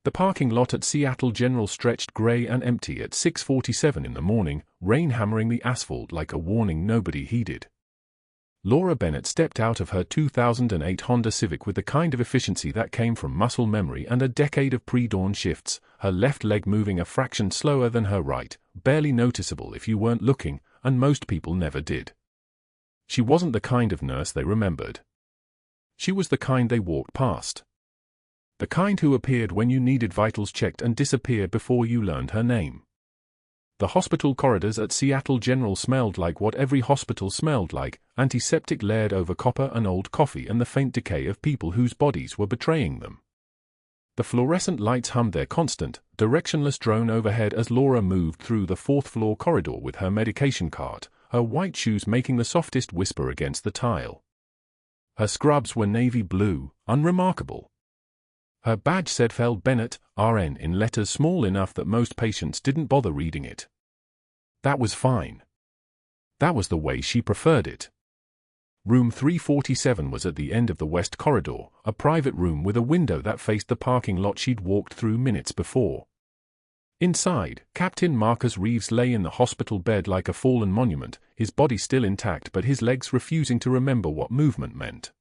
The parking lot at Seattle General stretched gray and empty at 6:47 in the morning, rain hammering the asphalt like a warning nobody heeded. Laura Bennett stepped out of her 2008 Honda Civic with the kind of efficiency that came from muscle memory and a decade of pre-dawn shifts, her left leg moving a fraction slower than her right, barely noticeable if you weren't looking, and most people never did. She wasn't the kind of nurse they remembered. She was the kind they walked past. The kind who appeared when you needed vitals checked and disappeared before you learned her name. The hospital corridors at Seattle General smelled like what every hospital smelled like, antiseptic layered over copper and old coffee and the faint decay of people whose bodies were betraying them. The fluorescent lights hummed their constant, directionless drone overhead as Laura moved through the fourth-floor corridor with her medication cart, her white shoes making the softest whisper against the tile. Her scrubs were navy blue, unremarkable. Her badge said Fel Bennett, RN in letters small enough that most patients didn't bother reading it. That was fine. That was the way she preferred it. Room 347 was at the end of the west corridor, a private room with a window that faced the parking lot she'd walked through minutes before. Inside, Captain Marcus Reeves lay in the hospital bed like a fallen monument, his body still intact but his legs refusing to remember what movement meant.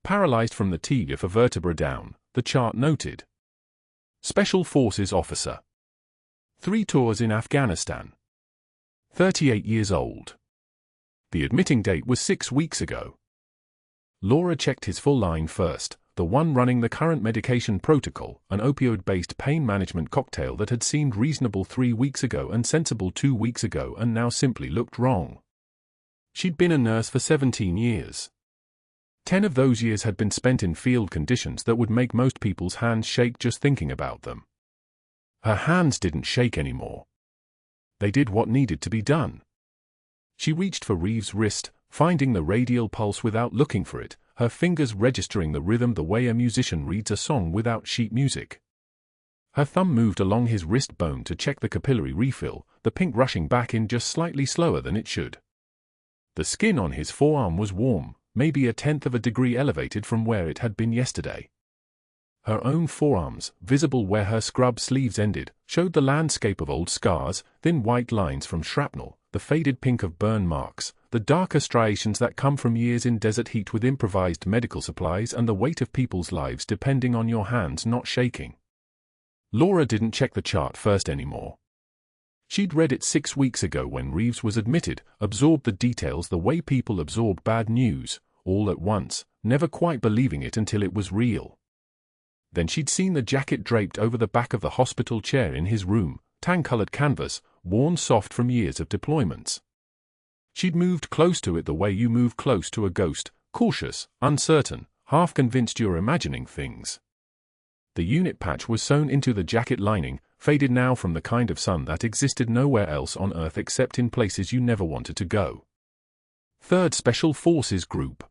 Paralyzed from the tibia of a vertebra down, the chart noted. Special Forces Officer. 3 tours in Afghanistan. 38 years old. The admitting date was 6 weeks ago. Laura checked his full line first, the one running the current medication protocol, an opioid-based pain management cocktail that had seemed reasonable 3 weeks ago and sensible 2 weeks ago and now simply looked wrong. She'd been a nurse for 17 years. 10 of those years had been spent in field conditions that would make most people's hands shake just thinking about them. Her hands didn't shake anymore. They did what needed to be done. She reached for Reeves' wrist, finding the radial pulse without looking for it, her fingers registering the rhythm the way a musician reads a song without sheet music. Her thumb moved along his wrist bone to check the capillary refill, the pink rushing back in just slightly slower than it should. The skin on his forearm was warm, maybe 1/10 of a degree elevated from where it had been yesterday. Her own forearms, visible where her scrub sleeves ended, showed the landscape of old scars, thin white lines from shrapnel, the faded pink of burn marks, the darker striations that come from years in desert heat with improvised medical supplies and the weight of people's lives depending on your hands not shaking. Laura didn't check the chart first anymore. She'd read it 6 weeks ago when Reeves was admitted, absorbed the details the way people absorb bad news, all at once, never quite believing it until it was real. Then she'd seen the jacket draped over the back of the hospital chair in his room, tan-colored canvas, worn soft from years of deployments. She'd moved close to it the way you move close to a ghost, cautious, uncertain, half convinced you're imagining things. The unit patch was sewn into the jacket lining, faded now from the kind of sun that existed nowhere else on Earth except in places you never wanted to go. 3rd Special Forces Group.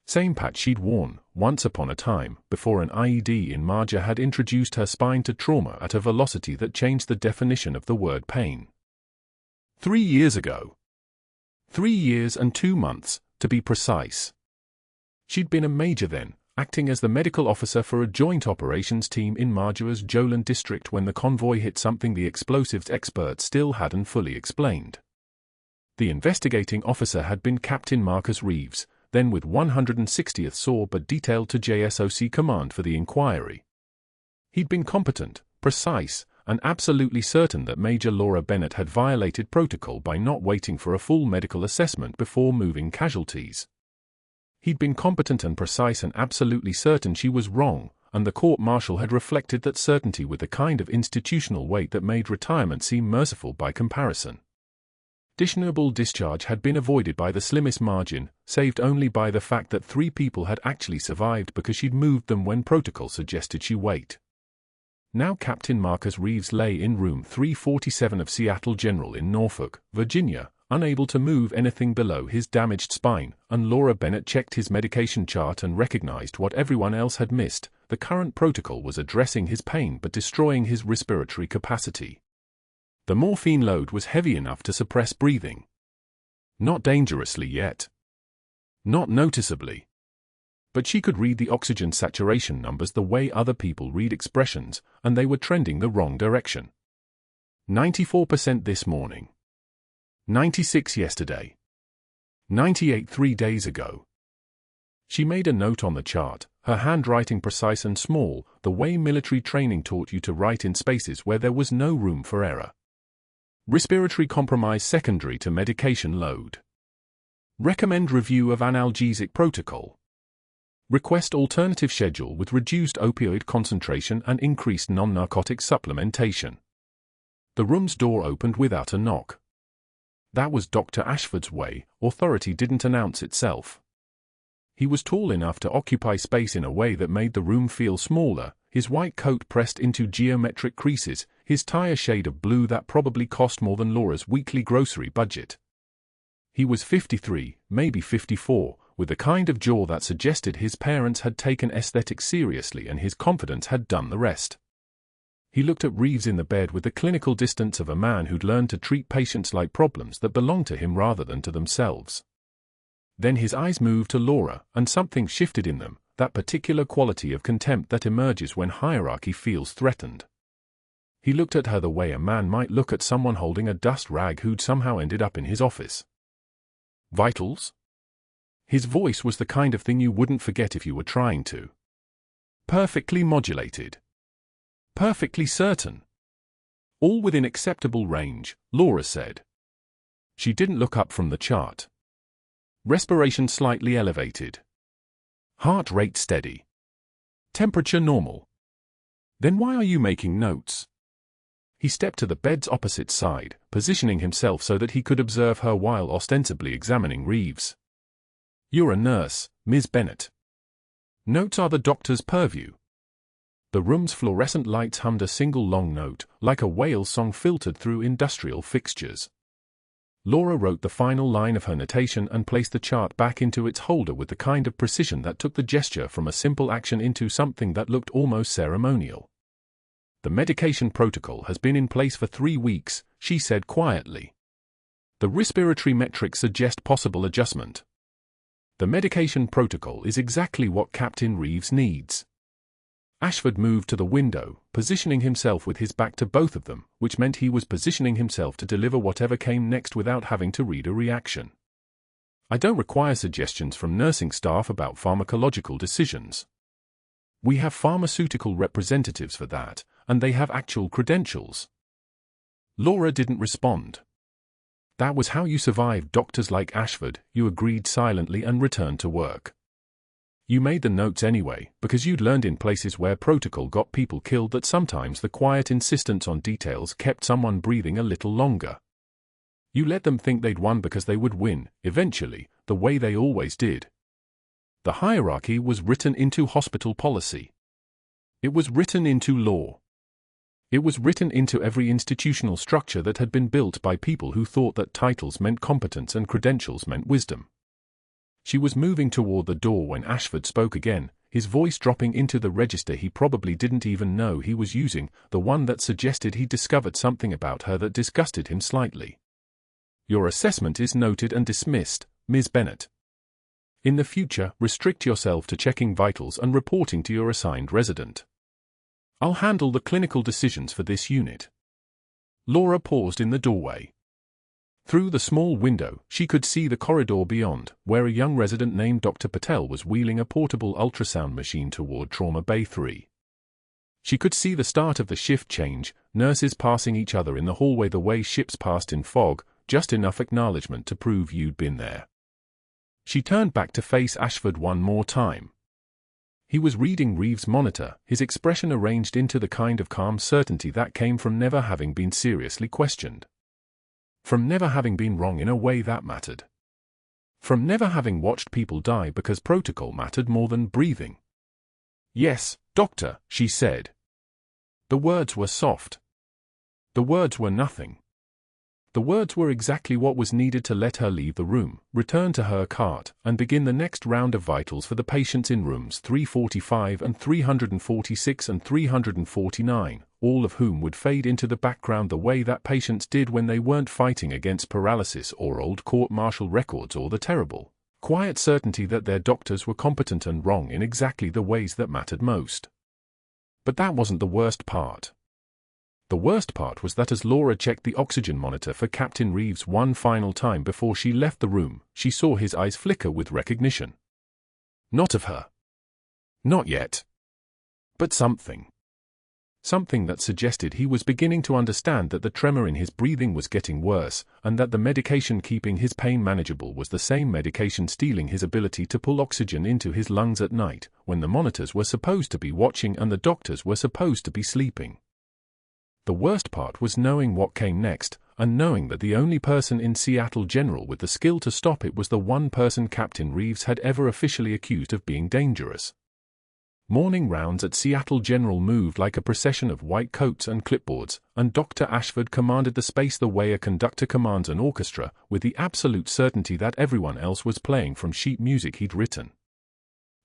Same patch she'd worn, once upon a time, before an IED in Marjah had introduced her spine to trauma at a velocity that changed the definition of the word pain. 3 years ago. 3 years and 2 months, to be precise. She'd been a major then, acting as the medical officer for a joint operations team in Marjah's Jolan district when the convoy hit something the explosives experts still hadn't fully explained. The investigating officer had been Captain Marcus Reeves, then with 160th SAW but detailed to JSOC command for the inquiry. He'd been competent, precise, and absolutely certain that Major Laura Bennett had violated protocol by not waiting for a full medical assessment before moving casualties. He'd been competent and precise and absolutely certain she was wrong, and the court-martial had reflected that certainty with the kind of institutional weight that made retirement seem merciful by comparison. Dishonorable discharge had been avoided by the slimmest margin, saved only by the fact that 3 people had actually survived because she'd moved them when protocol suggested she wait. Now Captain Marcus Reeves lay in room 347 of Seattle General in Norfolk, Virginia, unable to move anything below his damaged spine, and Laura Bennett checked his medication chart and recognized what everyone else had missed: the current protocol was addressing his pain but destroying his respiratory capacity. The morphine load was heavy enough to suppress breathing. Not dangerously yet. Not noticeably. But she could read the oxygen saturation numbers the way other people read expressions, and they were trending the wrong direction. 94% this morning. 96 yesterday. 98 3 days ago. She made a note on the chart, her handwriting precise and small, the way military training taught you to write in spaces where there was no room for error. Respiratory compromise secondary to medication load. Recommend review of analgesic protocol. Request alternative schedule with reduced opioid concentration and increased non-narcotic supplementation. The room's door opened without a knock. That was Dr. Ashford's way. Authority didn't announce itself. He was tall enough to occupy space in a way that made the room feel smaller, his white coat pressed into geometric creases, his tie a shade of blue that probably cost more than Laura's weekly grocery budget. He was 53, maybe 54, with the kind of jaw that suggested his parents had taken aesthetics seriously and his confidence had done the rest. He looked at Reeves in the bed with the clinical distance of a man who'd learned to treat patients like problems that belonged to him rather than to themselves. Then his eyes moved to Laura, and something shifted in them, that particular quality of contempt that emerges when hierarchy feels threatened. He looked at her the way a man might look at someone holding a dust rag who'd somehow ended up in his office. Vitals? His voice was the kind of thing you wouldn't forget if you were trying to. Perfectly modulated. Perfectly certain. All within acceptable range, Laura said. She didn't look up from the chart. Respiration slightly elevated. Heart rate steady. Temperature normal. Then why are you making notes? He stepped to the bed's opposite side, positioning himself so that he could observe her while ostensibly examining Reeves. You're a nurse, Ms. Bennett. Notes are the doctor's purview. The room's fluorescent lights hummed a single long note, like a whale song filtered through industrial fixtures. Laura wrote the final line of her notation and placed the chart back into its holder with the kind of precision that took the gesture from a simple action into something that looked almost ceremonial. The medication protocol has been in place for 3 weeks, she said quietly. The respiratory metrics suggest possible adjustment. The medication protocol is exactly what Captain Reeves needs. Ashford moved to the window, positioning himself with his back to both of them, which meant he was positioning himself to deliver whatever came next without having to read a reaction. I don't require suggestions from nursing staff about pharmacological decisions. We have pharmaceutical representatives for that, and they have actual credentials. Laura didn't respond. That was how you survived doctors like Ashford, you agreed silently and returned to work. You made the notes anyway, because you'd learned in places where protocol got people killed that sometimes the quiet insistence on details kept someone breathing a little longer. You let them think they'd won because they would win, eventually, the way they always did. The hierarchy was written into hospital policy. It was written into law. It was written into every institutional structure that had been built by people who thought that titles meant competence and credentials meant wisdom. She was moving toward the door when Ashford spoke again, his voice dropping into the register he probably didn't even know he was using, the one that suggested he discovered something about her that disgusted him slightly. Your assessment is noted and dismissed, Ms. Bennett. In the future, restrict yourself to checking vitals and reporting to your assigned resident. I'll handle the clinical decisions for this unit. Laura paused in the doorway. Through the small window, she could see the corridor beyond, where a young resident named Dr. Patel was wheeling a portable ultrasound machine toward Trauma Bay 3. She could see the start of the shift change, nurses passing each other in the hallway the way ships passed in fog, just enough acknowledgement to prove you'd been there. She turned back to face Ashford one more time. He was reading Reeves' monitor, his expression arranged into the kind of calm certainty that came from never having been seriously questioned. From never having been wrong in a way that mattered. From never having watched people die because protocol mattered more than breathing. Yes, doctor, she said. The words were soft. The words were nothing. The words were exactly what was needed to let her leave the room, return to her cart, and begin the next round of vitals for the patients in rooms 345 and 346 and 349, all of whom would fade into the background the way that patients did when they weren't fighting against paralysis or old court-martial records or the terrible, Quiet certainty that their doctors were competent and wrong in exactly the ways that mattered most. But that wasn't the worst part. The worst part was that as Laura checked the oxygen monitor for Captain Reeves one final time before she left the room, she saw his eyes flicker with recognition. Not of her. Not yet. But something. Something that suggested he was beginning to understand that the tremor in his breathing was getting worse, and that the medication keeping his pain manageable was the same medication stealing his ability to pull oxygen into his lungs at night, when the monitors were supposed to be watching and the doctors were supposed to be sleeping. The worst part was knowing what came next, and knowing that the only person in Seattle General with the skill to stop it was the one person Captain Reeves had ever officially accused of being dangerous. Morning rounds at Seattle General moved like a procession of white coats and clipboards, and Dr. Ashford commanded the space the way a conductor commands an orchestra, with the absolute certainty that everyone else was playing from sheet music he'd written.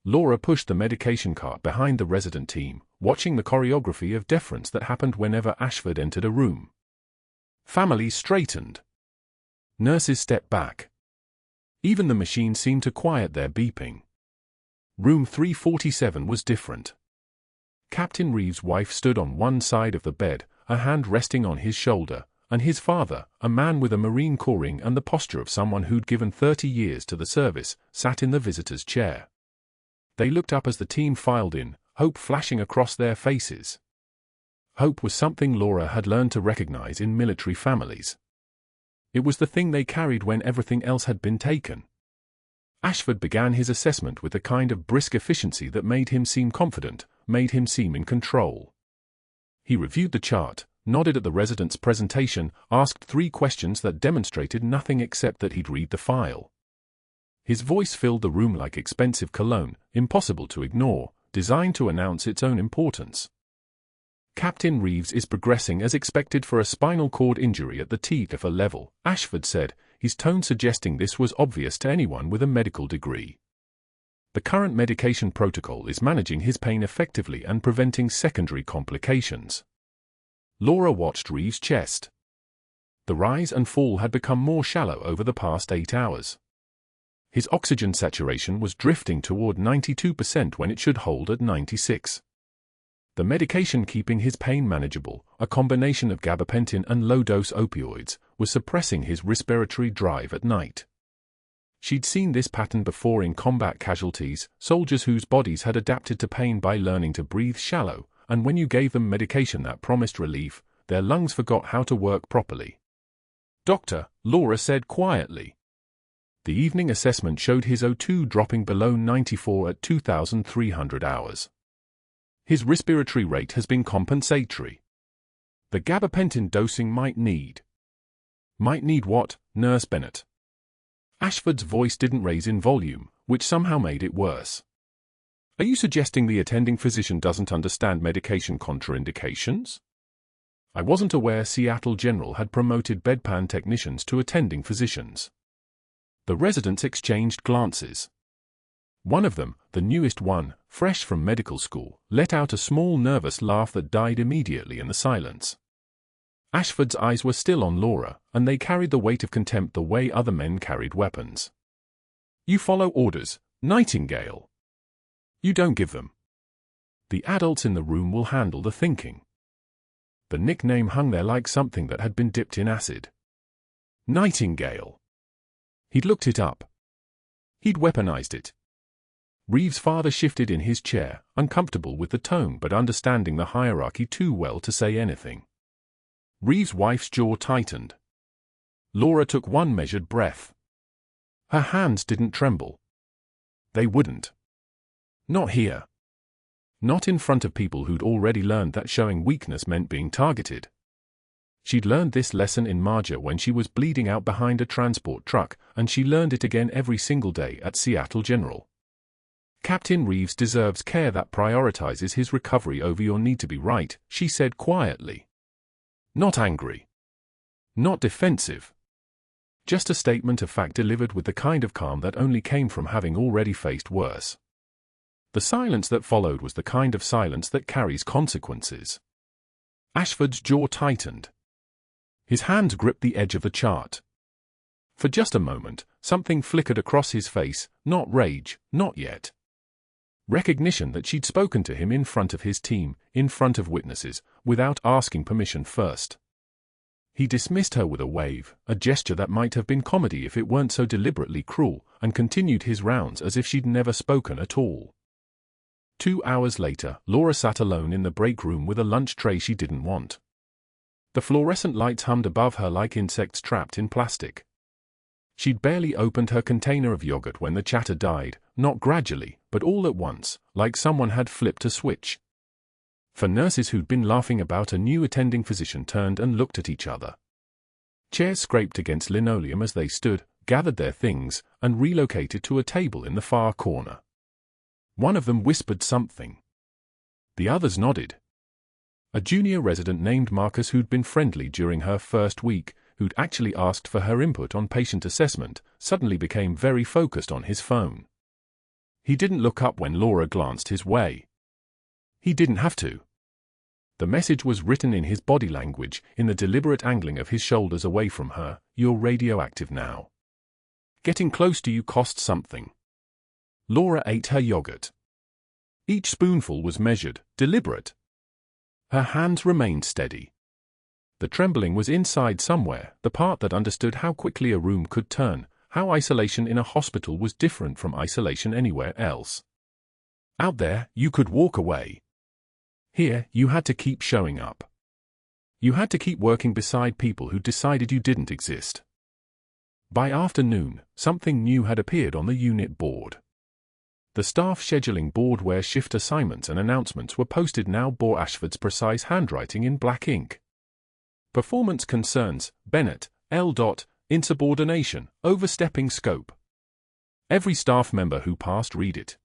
Laura pushed the medication cart behind the resident team, watching the choreography of deference that happened whenever Ashford entered a room. Families straightened. Nurses stepped back. Even the machine seemed to quiet their beeping. Room 347 was different. Captain Reeves' wife stood on one side of the bed, a hand resting on his shoulder, and his father, a man with a Marine Corps ring and the posture of someone who'd given 30 years to the service, sat in the visitor's chair. They looked up as the team filed in, hope flashing across their faces. Hope was something Laura had learned to recognize in military families. It was the thing they carried when everything else had been taken. Ashford began his assessment with the kind of brisk efficiency that made him seem confident, made him seem in control. He reviewed the chart, nodded at the resident's presentation, asked 3 questions that demonstrated nothing except that he'd read the file. His voice filled the room like expensive cologne, impossible to ignore, designed to announce its own importance. Captain Reeves is progressing as expected for a spinal cord injury at the T4 level, Ashford said, his tone suggesting this was obvious to anyone with a medical degree. The current medication protocol is managing his pain effectively and preventing secondary complications. Laura watched Reeves' chest. The rise and fall had become more shallow over the past 8 hours. His oxygen saturation was drifting toward 92% when it should hold at 96%. The medication keeping his pain manageable, a combination of gabapentin and low-dose opioids, was suppressing his respiratory drive at night. She'd seen this pattern before in combat casualties, soldiers whose bodies had adapted to pain by learning to breathe shallow, and when you gave them medication that promised relief, their lungs forgot how to work properly. "Doctor," Laura said quietly. The evening assessment showed his O2 dropping below 94 at 2,300 hours. His respiratory rate has been compensatory. The gabapentin dosing might need. Might need what, Nurse Bennett? Ashford's voice didn't raise in volume, which somehow made it worse. Are you suggesting the attending physician doesn't understand medication contraindications? I wasn't aware Seattle General had promoted bedpan technicians to attending physicians. The residents exchanged glances. One of them, the newest one, fresh from medical school, let out a small nervous laugh that died immediately in the silence. Ashford's eyes were still on Laura, and they carried the weight of contempt the way other men carried weapons. You follow orders, Nightingale. You don't give them. The adults in the room will handle the thinking. The nickname hung there like something that had been dipped in acid. Nightingale. He'd looked it up. He'd weaponized it. Reeves' father shifted in his chair, uncomfortable with the tone but understanding the hierarchy too well to say anything. Reeves' wife's jaw tightened. Laura took one measured breath. Her hands didn't tremble. They wouldn't. Not here. Not in front of people who'd already learned that showing weakness meant being targeted. She'd learned this lesson in Marjah when she was bleeding out behind a transport truck, and she learned it again every single day at Seattle General. Captain Reeves deserves care that prioritizes his recovery over your need to be right, she said quietly. Not angry. Not defensive. Just a statement of fact delivered with the kind of calm that only came from having already faced worse. The silence that followed was the kind of silence that carries consequences. Ashford's jaw tightened. His hand gripped the edge of the chart. For just a moment, Something flickered across his face, not rage, not yet. Recognition that she'd spoken to him in front of his team, in front of witnesses, without asking permission first. He dismissed her with a wave, a gesture that might have been comedy if it weren't so deliberately cruel, and continued his rounds as if she'd never spoken at all. 2 hours later, Laura sat alone in the break room with a lunch tray she didn't want. The fluorescent lights hummed above her like insects trapped in plastic. She'd barely opened her container of yogurt when the chatter died, not gradually, but all at once, like someone had flipped a switch. For nurses who'd been laughing about a new attending physician turned and looked at each other. Chairs scraped against linoleum as they stood, gathered their things, and relocated to a table in the far corner. One of them whispered something. The others nodded. A junior resident named Marcus, who'd been friendly during her first week, who'd actually asked for her input on patient assessment, suddenly became very focused on his phone. He didn't look up when Laura glanced his way. He didn't have to. The message was written in his body language, in the deliberate angling of his shoulders away from her. You're radioactive now. Getting close to you costs something. Laura ate her yogurt. Each spoonful was measured, deliberate. Her hands remained steady. The trembling was inside somewhere, the part that understood how quickly a room could turn, how isolation in a hospital was different from isolation anywhere else. Out there, you could walk away. Here, you had to keep showing up. You had to keep working beside people who decided you didn't exist. By afternoon, something new had appeared on the unit board. The staff scheduling board where shift assignments and announcements were posted now bore Ashford's precise handwriting in black ink. Performance concerns, Bennett, L. Insubordination, overstepping scope. Every staff member who passed read it.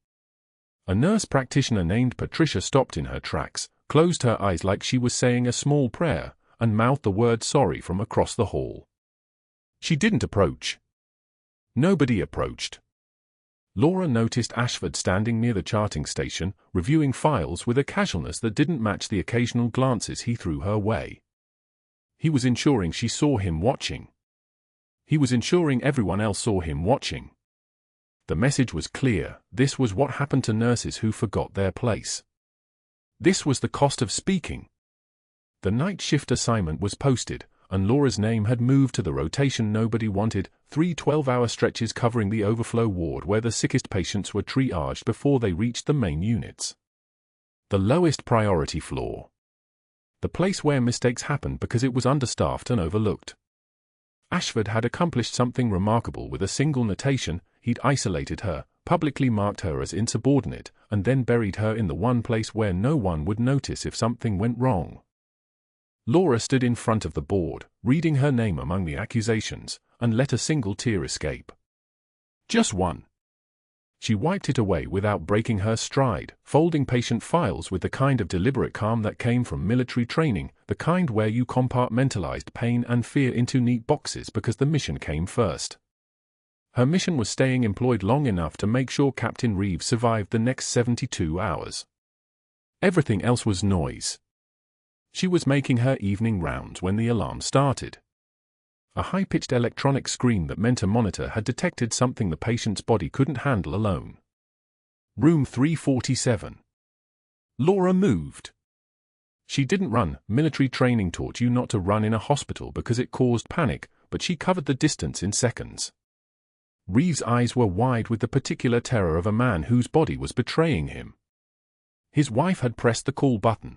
A nurse practitioner named Patricia stopped in her tracks, closed her eyes like she was saying a small prayer, and mouthed the word sorry from across the hall. She didn't approach. Nobody approached. Laura noticed Ashford standing near the charting station, reviewing files with a casualness that didn't match the occasional glances he threw her way. He was ensuring she saw him watching. He was ensuring everyone else saw him watching. The message was clear. This was what happened to nurses who forgot their place. This was the cost of speaking. The night shift assignment was posted, and Laura's name had moved to the rotation nobody wanted, 3 12-hour stretches covering the overflow ward where the sickest patients were triaged before they reached the main units. The lowest priority floor. The place where mistakes happened because it was understaffed and overlooked. Ashford had accomplished something remarkable with a single notation. He'd isolated her, publicly marked her as insubordinate, and then buried her in the one place where no one would notice if something went wrong. Laura stood in front of the board, reading her name among the accusations, and let a single tear escape. Just one. She wiped it away without breaking her stride, folding patient files with the kind of deliberate calm that came from military training, the kind where you compartmentalized pain and fear into neat boxes because the mission came first. Her mission was staying employed long enough to make sure Captain Reeves survived the next 72 hours. Everything else was noise. She was making her evening rounds when the alarm started. A high-pitched electronic scream that meant a monitor had detected something the patient's body couldn't handle alone. Room 347. Laura moved. She didn't run. Military training taught you not to run in a hospital because it caused panic, but she covered the distance in seconds. Reeves' eyes were wide with the particular terror of a man whose body was betraying him. His wife had pressed the call button.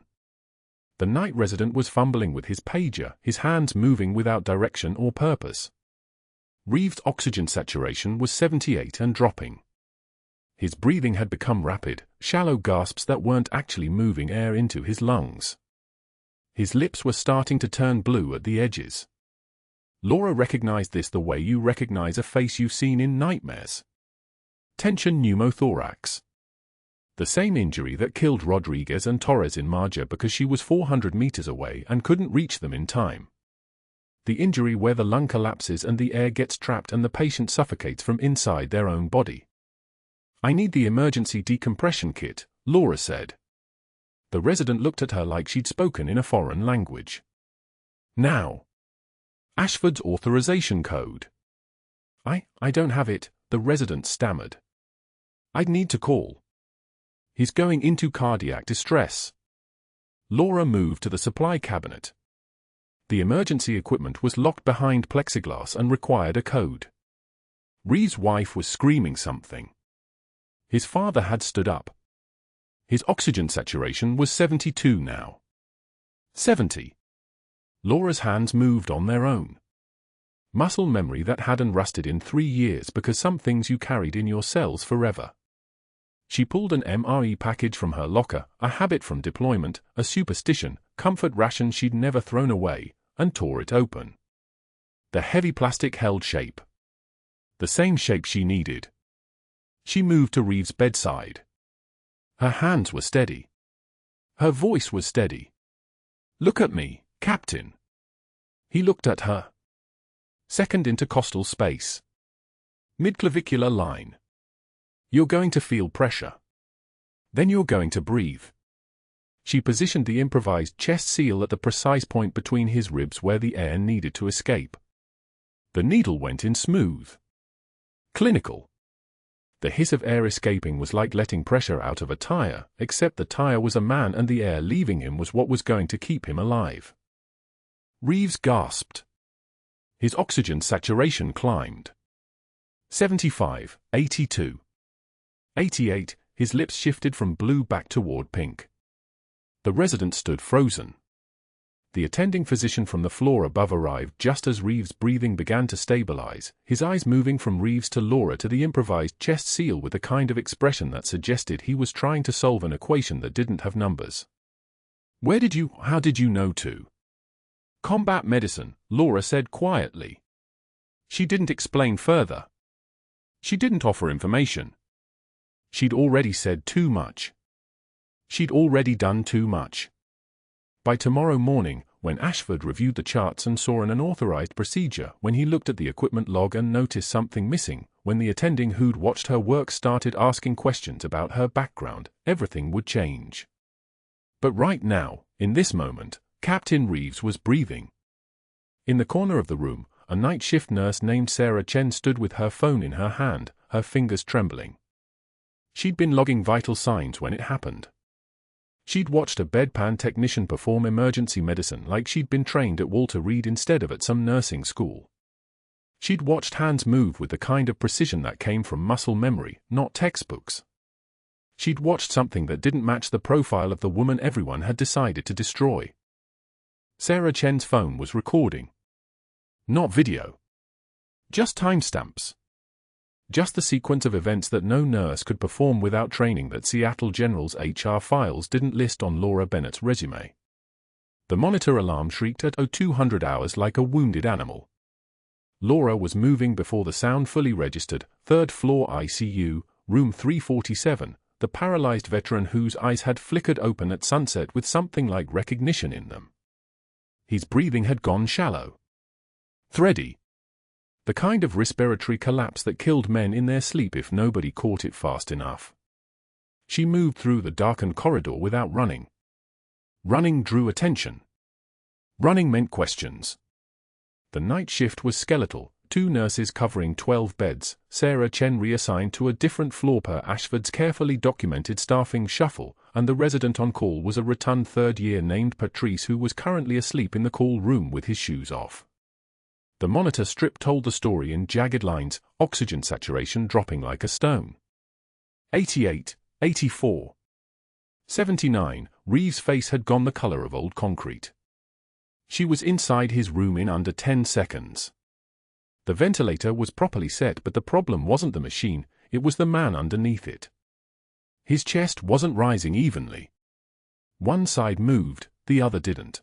The night resident was fumbling with his pager, his hands moving without direction or purpose. Reeves' oxygen saturation was 78 and dropping. His breathing had become rapid, shallow gasps that weren't actually moving air into his lungs. His lips were starting to turn blue at the edges. Laura recognized this the way you recognize a face you've seen in nightmares. Tension pneumothorax. The same injury that killed Rodriguez and Torres in Marjah because she was 400 meters away and couldn't reach them in time. The injury where the lung collapses and the air gets trapped and the patient suffocates from inside their own body. "I need the emergency decompression kit," Laura said. The resident looked at her like she'd spoken in a foreign language. "Now." Ashford's authorization code. I don't have it, the resident stammered. I'd need to call. He's going into cardiac distress. Laura moved to the supply cabinet. The emergency equipment was locked behind plexiglass and required a code. Reeves' wife was screaming something. His father had stood up. His oxygen saturation was 72 now. 70. Laura's hands moved on their own. Muscle memory that hadn't rusted in 3 years because some things you carried in your cells forever. She pulled an MRE package from her locker, a habit from deployment, a superstition, comfort ration she'd never thrown away, and tore it open. The heavy plastic held shape. The same shape she needed. She moved to Reeves' bedside. Her hands were steady. Her voice was steady. Look at me, Captain. He looked at her. Second intercostal space. Midclavicular line. You're going to feel pressure. Then you're going to breathe. She positioned the improvised chest seal at the precise point between his ribs where the air needed to escape. The needle went in smooth. Clinical. The hiss of air escaping was like letting pressure out of a tire, except the tire was a man and the air leaving him was what was going to keep him alive. Reeves gasped. His oxygen saturation climbed. 75, 82. 88, his lips shifted from blue back toward pink. The resident stood frozen. The attending physician from the floor above arrived just as Reeves' breathing began to stabilize, his eyes moving from Reeves to Laura to the improvised chest seal with a kind of expression that suggested he was trying to solve an equation that didn't have numbers. How did you know to? Combat medicine, Laura said quietly. She didn't explain further. She didn't offer information. She'd already said too much. She'd already done too much. By tomorrow morning, when Ashford reviewed the charts and saw an unauthorized procedure, when he looked at the equipment log and noticed something missing, when the attending who'd watched her work started asking questions about her background, everything would change. But right now, in this moment, Captain Reeves was breathing. In the corner of the room, a night shift nurse named Sarah Chen stood with her phone in her hand, her fingers trembling. She'd been logging vital signs when it happened. She'd watched a bedpan technician perform emergency medicine like she'd been trained at Walter Reed instead of at some nursing school. She'd watched hands move with the kind of precision that came from muscle memory, not textbooks. She'd watched something that didn't match the profile of the woman everyone had decided to destroy. Sarah Chen's phone was recording. Not video. Just timestamps. Just the sequence of events that no nurse could perform without training that Seattle General's HR files didn't list on Laura Bennett's resume. The monitor alarm shrieked at 0200 hours like a wounded animal. Laura was moving before the sound fully registered, third floor ICU, room 347, the paralyzed veteran whose eyes had flickered open at sunset with something like recognition in them. His breathing had gone shallow. Thready. The kind of respiratory collapse that killed men in their sleep if nobody caught it fast enough. She moved through the darkened corridor without running. Running drew attention. Running meant questions. The night shift was skeletal, 2 nurses covering 12 beds, Sarah Chen reassigned to a different floor per Ashford's carefully documented staffing shuffle, and the resident on call was a rotund third-year named Patrice who was currently asleep in the call room with his shoes off. The monitor strip told the story in jagged lines, oxygen saturation dropping like a stone. 88, 84. 79, Reeves' face had gone the color of old concrete. She was inside his room in under 10 seconds. The ventilator was properly set, but the problem wasn't the machine, it was the man underneath it. His chest wasn't rising evenly. One side moved, the other didn't.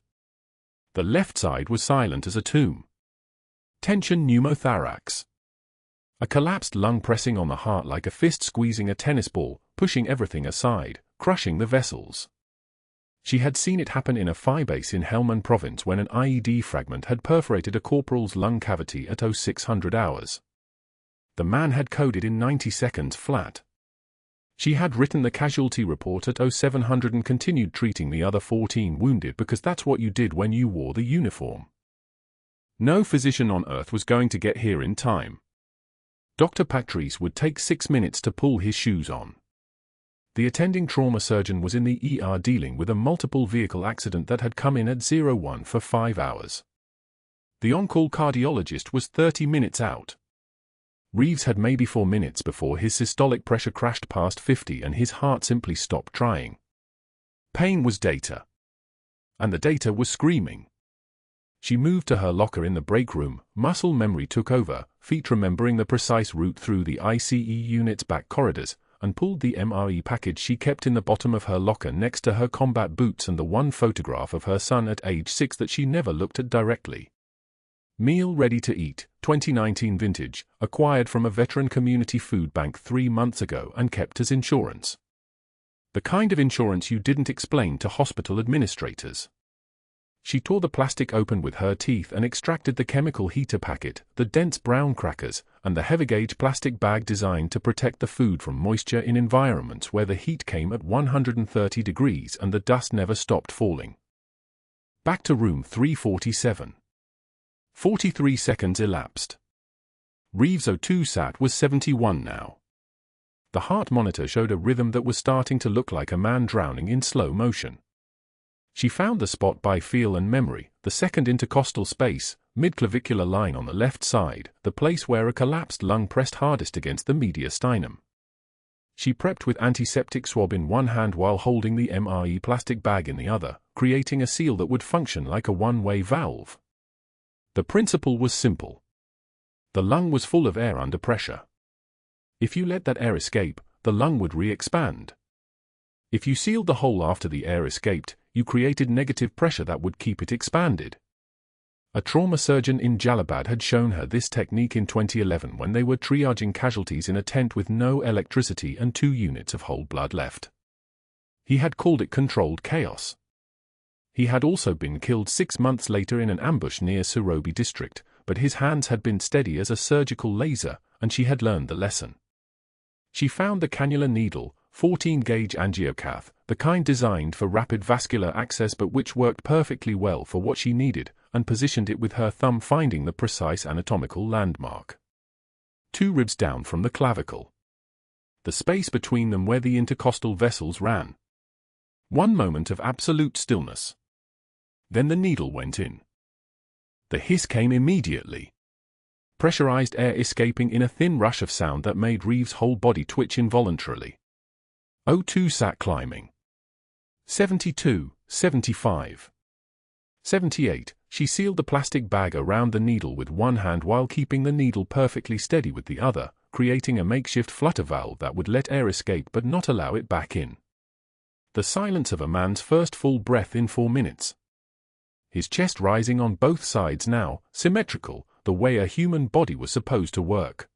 The left side was silent as a tomb. Tension pneumothorax. A collapsed lung pressing on the heart like a fist squeezing a tennis ball, pushing everything aside, crushing the vessels. She had seen it happen in a phi base in Helmand province when an IED fragment had perforated a corporal's lung cavity at 0600 hours. The man had coded in 90 seconds flat. She had written the casualty report at 0700 and continued treating the other 14 wounded because that's what you did when you wore the uniform. No physician on Earth was going to get here in time. Dr. Patrice would take 6 minutes to pull his shoes on. The attending trauma surgeon was in the ER dealing with a multiple vehicle accident that had come in at 01 for 5 hours. The on-call cardiologist was 30 minutes out. Reeves had maybe 4 minutes before his systolic pressure crashed past 50 and his heart simply stopped trying. Pain was data. And the data was screaming. She moved to her locker in the break room, muscle memory took over, feet remembering the precise route through the ICE unit's back corridors, and pulled the MRE package she kept in the bottom of her locker next to her combat boots and the one photograph of her son at age 6 that she never looked at directly. Meal ready to eat, 2019 vintage, acquired from a veteran community food bank 3 months ago and kept as insurance. The kind of insurance you didn't explain to hospital administrators. She tore the plastic open with her teeth and extracted the chemical heater packet, the dense brown crackers, and the heavy-gauge plastic bag designed to protect the food from moisture in environments where the heat came at 130 degrees and the dust never stopped falling. Back to room 347. 43 seconds elapsed. Reeves' O2 sat was 71 now. The heart monitor showed a rhythm that was starting to look like a man drowning in slow motion. She found the spot by feel and memory, the second intercostal space, mid-clavicular line on the left side, the place where a collapsed lung pressed hardest against the mediastinum. She prepped with antiseptic swab in one hand while holding the MRE plastic bag in the other, creating a seal that would function like a one-way valve. The principle was simple. The lung was full of air under pressure. If you let that air escape, the lung would re-expand. If you sealed the hole after the air escaped, you created negative pressure that would keep it expanded. A trauma surgeon in Jalabad had shown her this technique in 2011 when they were triaging casualties in a tent with no electricity and 2 units of whole blood left. He had called it controlled chaos. He had also been killed 6 months later in an ambush near Surobi district, but his hands had been steady as a surgical laser, and she had learned the lesson. She found the cannula needle, 14-gauge angiocath, the kind designed for rapid vascular access but which worked perfectly well for what she needed, and positioned it with her thumb finding the precise anatomical landmark. 2 ribs down from the clavicle. The space between them where the intercostal vessels ran. 1 moment of absolute stillness. Then the needle went in. The hiss came immediately. Pressurized air escaping in a thin rush of sound that made Reeves' whole body twitch involuntarily. O2 sat climbing. 72, 75. 78, she sealed the plastic bag around the needle with one hand while keeping the needle perfectly steady with the other, creating a makeshift flutter valve that would let air escape but not allow it back in. The silence of a man's first full breath in 4 minutes. His chest rising on both sides now, symmetrical, the way a human body was supposed to work.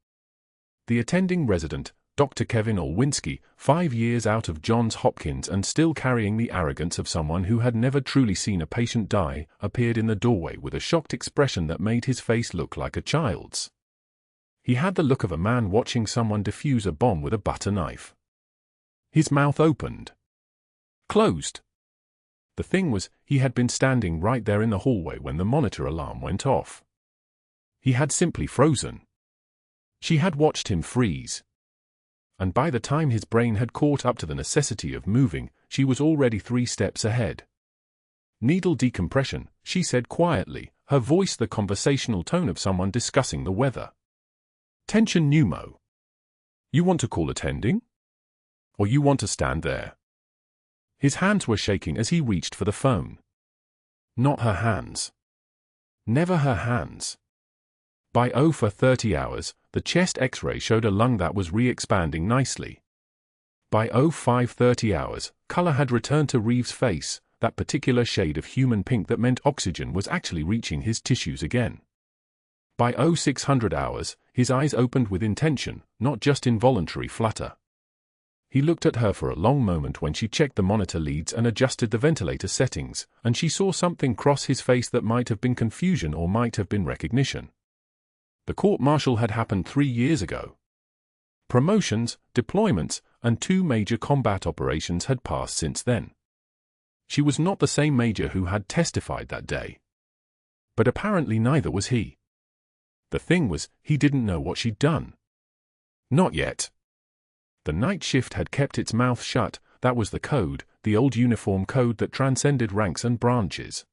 The attending resident, Dr. Kevin Olwinski, 5 years out of Johns Hopkins and still carrying the arrogance of someone who had never truly seen a patient die, appeared in the doorway with a shocked expression that made his face look like a child's. He had the look of a man watching someone defuse a bomb with a butter knife. His mouth opened. Closed. The thing was, he had been standing right there in the hallway when the monitor alarm went off. He had simply frozen. She had watched him freeze. And by the time his brain had caught up to the necessity of moving, she was already 3 steps ahead. Needle decompression, she said quietly, her voice the conversational tone of someone discussing the weather. Tension pneumo. You want to call attending? Or you want to stand there? His hands were shaking as he reached for the phone. Not her hands. Never her hands. By 0 for 30 hours, the chest X-ray showed a lung that was re-expanding nicely. By 05:30 hours, color had returned to Reeves' face, that particular shade of human pink that meant oxygen was actually reaching his tissues again. By 0600 hours, his eyes opened with intention, not just involuntary flutter. He looked at her for a long moment when she checked the monitor leads and adjusted the ventilator settings, and she saw something cross his face that might have been confusion or might have been recognition. The court-martial had happened 3 years ago. Promotions, deployments, and 2 major combat operations had passed since then. She was not the same major who had testified that day. But apparently neither was he. The thing was, he didn't know what she'd done. Not yet. The night shift had kept its mouth shut. That was the code, the old uniform code that transcended ranks and branches.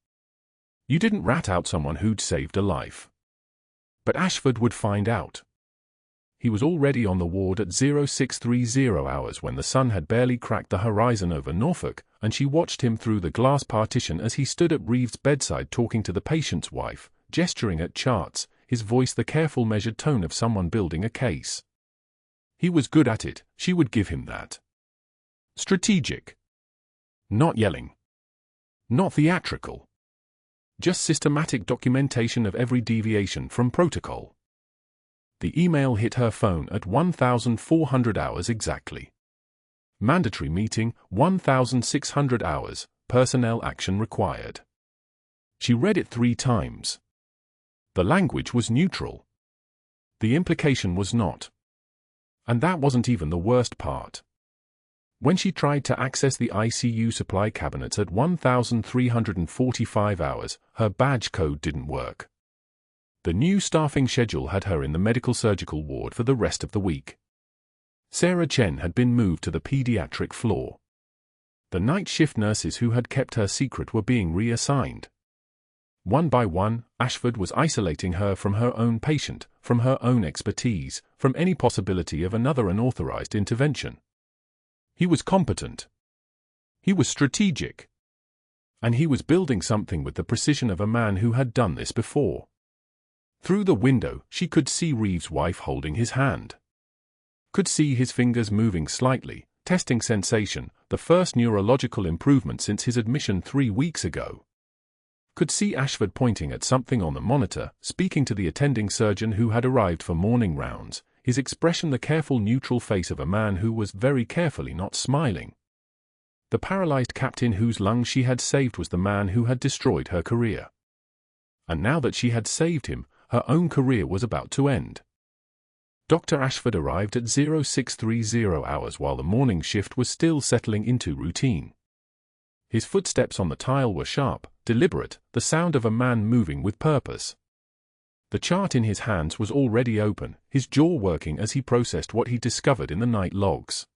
You didn't rat out someone who'd saved a life. But Ashford would find out. He was already on the ward at 0630 hours when the sun had barely cracked the horizon over Norfolk, and she watched him through the glass partition as he stood at Reeves' bedside talking to the patient's wife, gesturing at charts, his voice the careful measured tone of someone building a case. He was good at it, she would give him that. Strategic. Not yelling. Not theatrical. Just systematic documentation of every deviation from protocol. The email hit her phone at 1,400 hours exactly. Mandatory meeting, 1,600 hours, personnel action required. She read it 3 times. The language was neutral. The implication was not. And that wasn't even the worst part. When she tried to access the ICU supply cabinets at 1,345 hours, her badge code didn't work. The new staffing schedule had her in the medical surgical ward for the rest of the week. Sarah Chen had been moved to the pediatric floor. The night shift nurses who had kept her secret were being reassigned. One by one, Ashford was isolating her from her own patient, from her own expertise, from any possibility of another unauthorized intervention. He was competent. He was strategic. And he was building something with the precision of a man who had done this before. Through the window, she could see Reeves' wife holding his hand. Could see his fingers moving slightly, testing sensation, the first neurological improvement since his admission 3 weeks ago. Could see Ashford pointing at something on the monitor, speaking to the attending surgeon who had arrived for morning rounds, his expression the careful neutral face of a man who was very carefully not smiling. The paralyzed captain whose lungs she had saved was the man who had destroyed her career. And now that she had saved him, her own career was about to end. Dr. Ashford arrived at 0630 hours while the morning shift was still settling into routine. His footsteps on the tile were sharp, deliberate, the sound of a man moving with purpose. The chart in his hands was already open, his jaw working as he processed what he discovered in the night logs.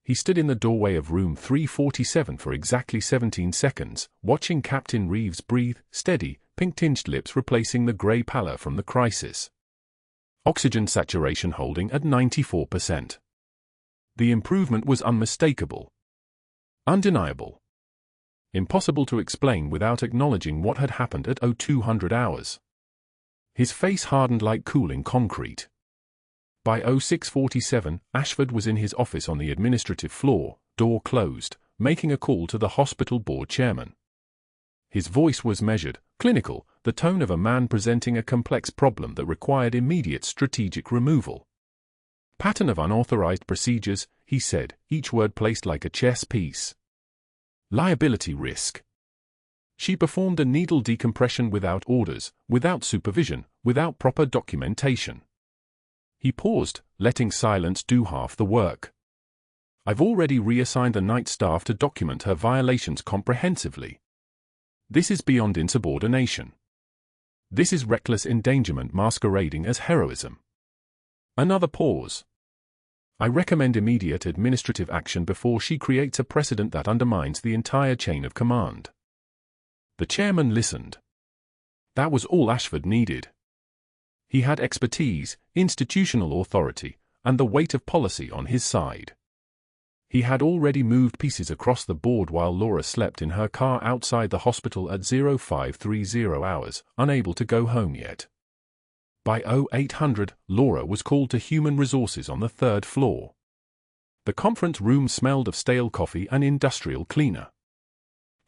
He stood in the doorway of room 347 for exactly 17 seconds, watching Captain Reeves breathe, steady, pink-tinged lips replacing the grey pallor from the crisis. Oxygen saturation holding at 94%. The improvement was unmistakable. Undeniable. Impossible to explain without acknowledging what had happened at 0200 hours. His face hardened like cooling concrete. By 0647, Ashford was in his office on the administrative floor, door closed, making a call to the hospital board chairman. His voice was measured, clinical, the tone of a man presenting a complex problem that required immediate strategic removal. Pattern of unauthorized procedures, he said, each word placed like a chess piece. Liability risk. She performed a needle decompression without orders, without supervision, without proper documentation. He paused, letting silence do half the work. I've already reassigned the night staff to document her violations comprehensively. This is beyond insubordination. This is reckless endangerment masquerading as heroism. Another pause. I recommend immediate administrative action before she creates a precedent that undermines the entire chain of command. The chairman listened. That was all Ashford needed. He had expertise, institutional authority, and the weight of policy on his side. He had already moved pieces across the board while Laura slept in her car outside the hospital at 0530 hours, unable to go home yet. By 0800, Laura was called to human resources on the 3rd floor. The conference room smelled of stale coffee and industrial cleaner.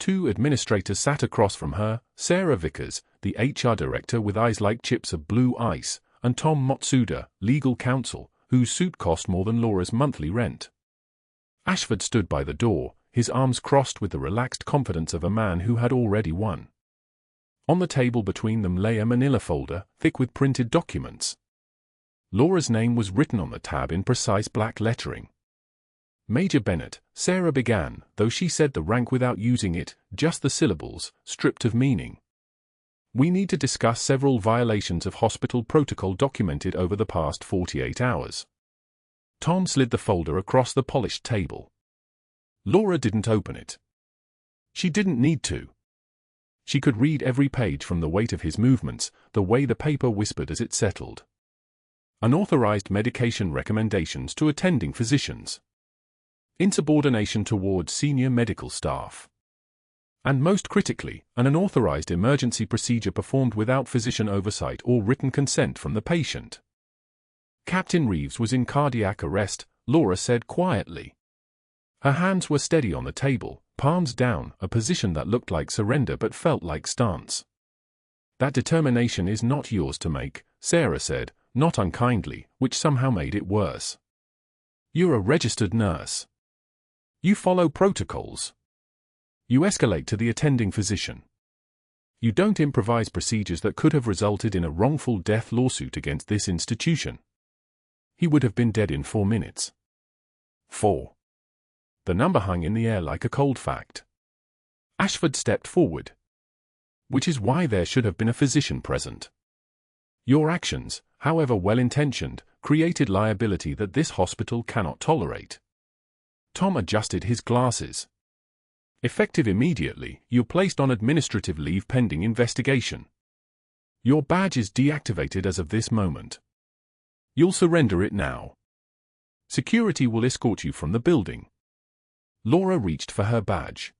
2 administrators sat across from her, Sarah Vickers, the HR director with eyes like chips of blue ice, and Tom Motsuda, legal counsel, whose suit cost more than Laura's monthly rent. Ashford stood by the door, his arms crossed with the relaxed confidence of a man who had already won. On the table between them lay a manila folder, thick with printed documents. Laura's name was written on the tab in precise black lettering. Major Bennett, Sarah began, though she said the rank without using it, just the syllables, stripped of meaning. We need to discuss several violations of hospital protocol documented over the past 48 hours. Tom slid the folder across the polished table. Laura didn't open it. She didn't need to. She could read every page from the weight of his movements, the way the paper whispered as it settled. Unauthorized medication recommendations to attending physicians. Insubordination towards senior medical staff. And most critically, an unauthorized emergency procedure performed without physician oversight or written consent from the patient. Captain Reeves was in cardiac arrest, Laura said quietly. Her hands were steady on the table, palms down, a position that looked like surrender but felt like stance. That determination is not yours to make, Sarah said, not unkindly, which somehow made it worse. You're a registered nurse. You follow protocols. You escalate to the attending physician. You don't improvise procedures that could have resulted in a wrongful death lawsuit against this institution. He would have been dead in 4 minutes. 4. The number hung in the air like a cold fact. Ashford stepped forward. Which is why there should have been a physician present. Your actions, however well-intentioned, created liability that this hospital cannot tolerate. Tom adjusted his glasses. Effective immediately, you're placed on administrative leave pending investigation. Your badge is deactivated as of this moment. You'll surrender it now. Security will escort you from the building. Laura reached for her badge.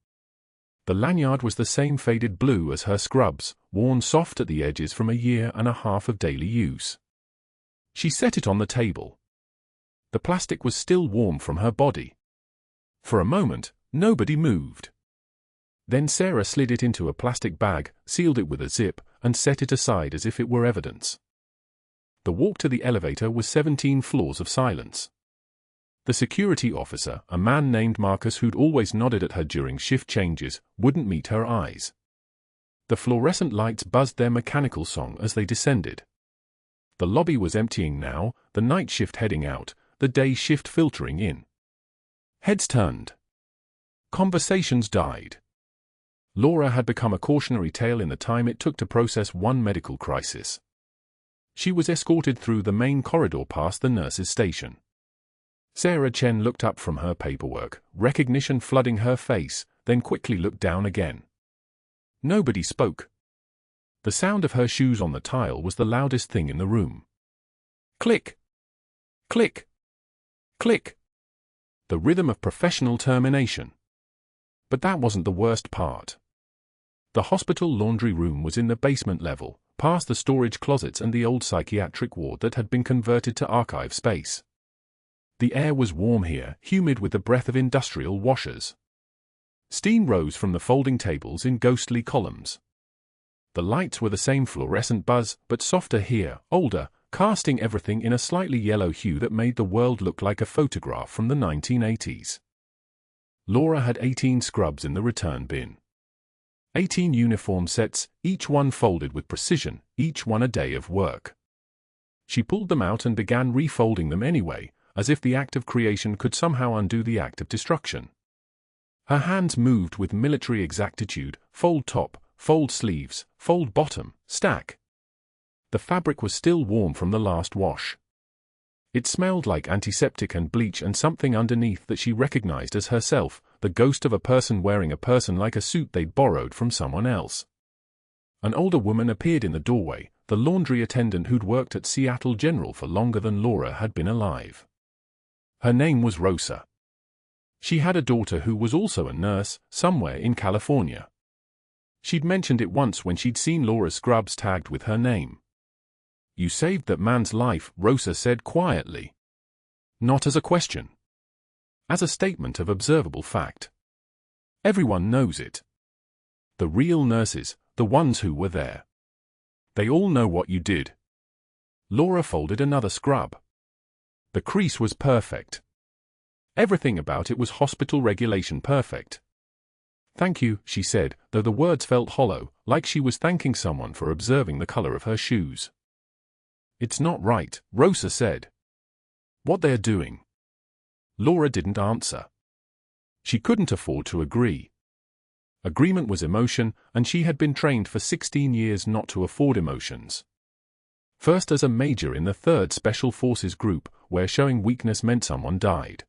The lanyard was the same faded blue as her scrubs, worn soft at the edges from 1.5 years of daily use. She set it on the table. The plastic was still warm from her body. For a moment, nobody moved. Then Sarah slid it into a plastic bag, sealed it with a zip, and set it aside as if it were evidence. The walk to the elevator was 17 floors of silence. The security officer, a man named Marcus who'd always nodded at her during shift changes, wouldn't meet her eyes. The fluorescent lights buzzed their mechanical song as they descended. The lobby was emptying now, the night shift heading out, the day shift filtering in. Heads turned. Conversations died. Laura had become a cautionary tale in the time it took to process one medical crisis. She was escorted through the main corridor past the nurse's station. Sarah Chen looked up from her paperwork, recognition flooding her face, then quickly looked down again. Nobody spoke. The sound of her shoes on the tile was the loudest thing in the room. Click! Click! Click! The rhythm of professional termination. But that wasn't the worst part. The hospital laundry room was in the basement level, past the storage closets and the old psychiatric ward that had been converted to archive space. The air was warm here, humid with the breath of industrial washers. Steam rose from the folding tables in ghostly columns. The lights were the same fluorescent buzz, but softer here, older, casting everything in a slightly yellow hue that made the world look like a photograph from the 1980s. Laura had 18 scrubs in the return bin. 18 uniform sets, each one folded with precision, each one a day of work. She pulled them out and began refolding them anyway, as if the act of creation could somehow undo the act of destruction. Her hands moved with military exactitude, fold top, fold sleeves, fold bottom, stack. The fabric was still warm from the last wash. It smelled like antiseptic and bleach and something underneath that she recognized as herself, the ghost of a person wearing a person like a suit they'd borrowed from someone else. An older woman appeared in the doorway, the laundry attendant who'd worked at Seattle General for longer than Laura had been alive. Her name was Rosa. She had a daughter who was also a nurse, somewhere in California. She'd mentioned it once when she'd seen Laura's scrubs tagged with her name. "You saved that man's life," Rosa said quietly. Not as a question. As a statement of observable fact. Everyone knows it. The real nurses, the ones who were there. They all know what you did. Laura folded another scrub. The crease was perfect. Everything about it was hospital regulation perfect. "Thank you," she said, though the words felt hollow, like she was thanking someone for observing the color of her shoes. "It's not right," Rosa said. "What they're doing." Laura didn't answer. She couldn't afford to agree. Agreement was emotion, and she had been trained for 16 years not to afford emotions. First as a major in the 3rd Special Forces Group, where showing weakness meant someone died.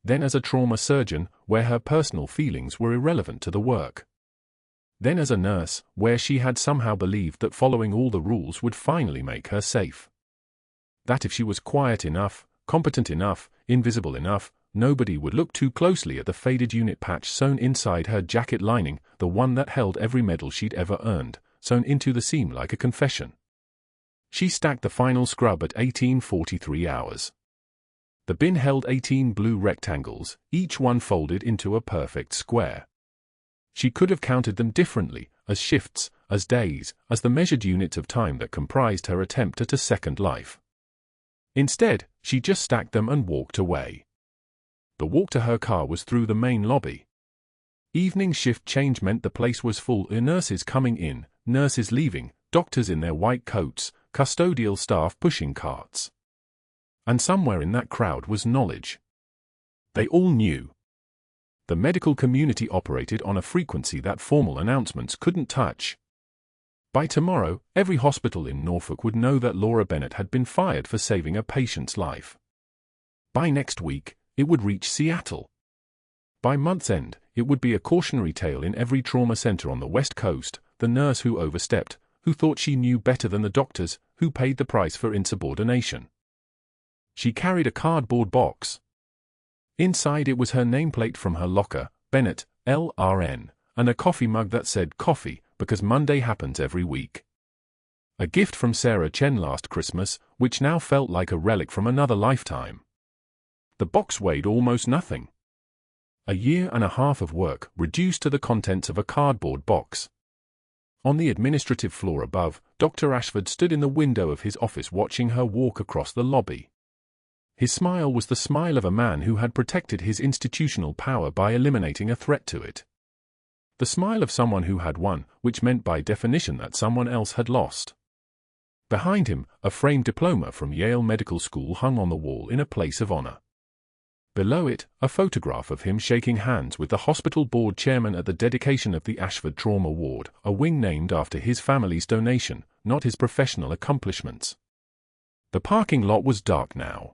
Then as a trauma surgeon, where her personal feelings were irrelevant to the work. Then as a nurse, where she had somehow believed that following all the rules would finally make her safe. That if she was quiet enough, competent enough, invisible enough, nobody would look too closely at the faded unit patch sewn inside her jacket lining, the one that held every medal she'd ever earned, sewn into the seam like a confession. She stacked the final scrub at 1843 hours. The bin held 18 blue rectangles, each one folded into a perfect square. She could have counted them differently, as shifts, as days, as the measured units of time that comprised her attempt at a second life. Instead, she just stacked them and walked away. The walk to her car was through the main lobby. Evening shift change meant the place was full, nurses coming in, nurses leaving, doctors in their white coats, custodial staff pushing carts. And somewhere in that crowd was knowledge. They all knew. The medical community operated on a frequency that formal announcements couldn't touch. By tomorrow, every hospital in Norfolk would know that Laura Bennett had been fired for saving a patient's life. By next week, it would reach Seattle. By month's end, it would be a cautionary tale in every trauma center on the West Coast, the nurse who overstepped, who thought she knew better than the doctors, who paid the price for insubordination. She carried a cardboard box. Inside it was her nameplate from her locker, Bennett, LRN, and a coffee mug that said coffee, because Monday happens every week. A gift from Sarah Chen last Christmas, which now felt like a relic from another lifetime. The box weighed almost nothing. A year and a half of work reduced to the contents of a cardboard box. On the administrative floor above, Dr. Ashford stood in the window of his office watching her walk across the lobby. His smile was the smile of a man who had protected his institutional power by eliminating a threat to it. The smile of someone who had won, which meant by definition that someone else had lost. Behind him, a framed diploma from Yale Medical School hung on the wall in a place of honor. Below it, a photograph of him shaking hands with the hospital board chairman at the dedication of the Ashford Trauma Ward, a wing named after his family's donation, not his professional accomplishments. The parking lot was dark now.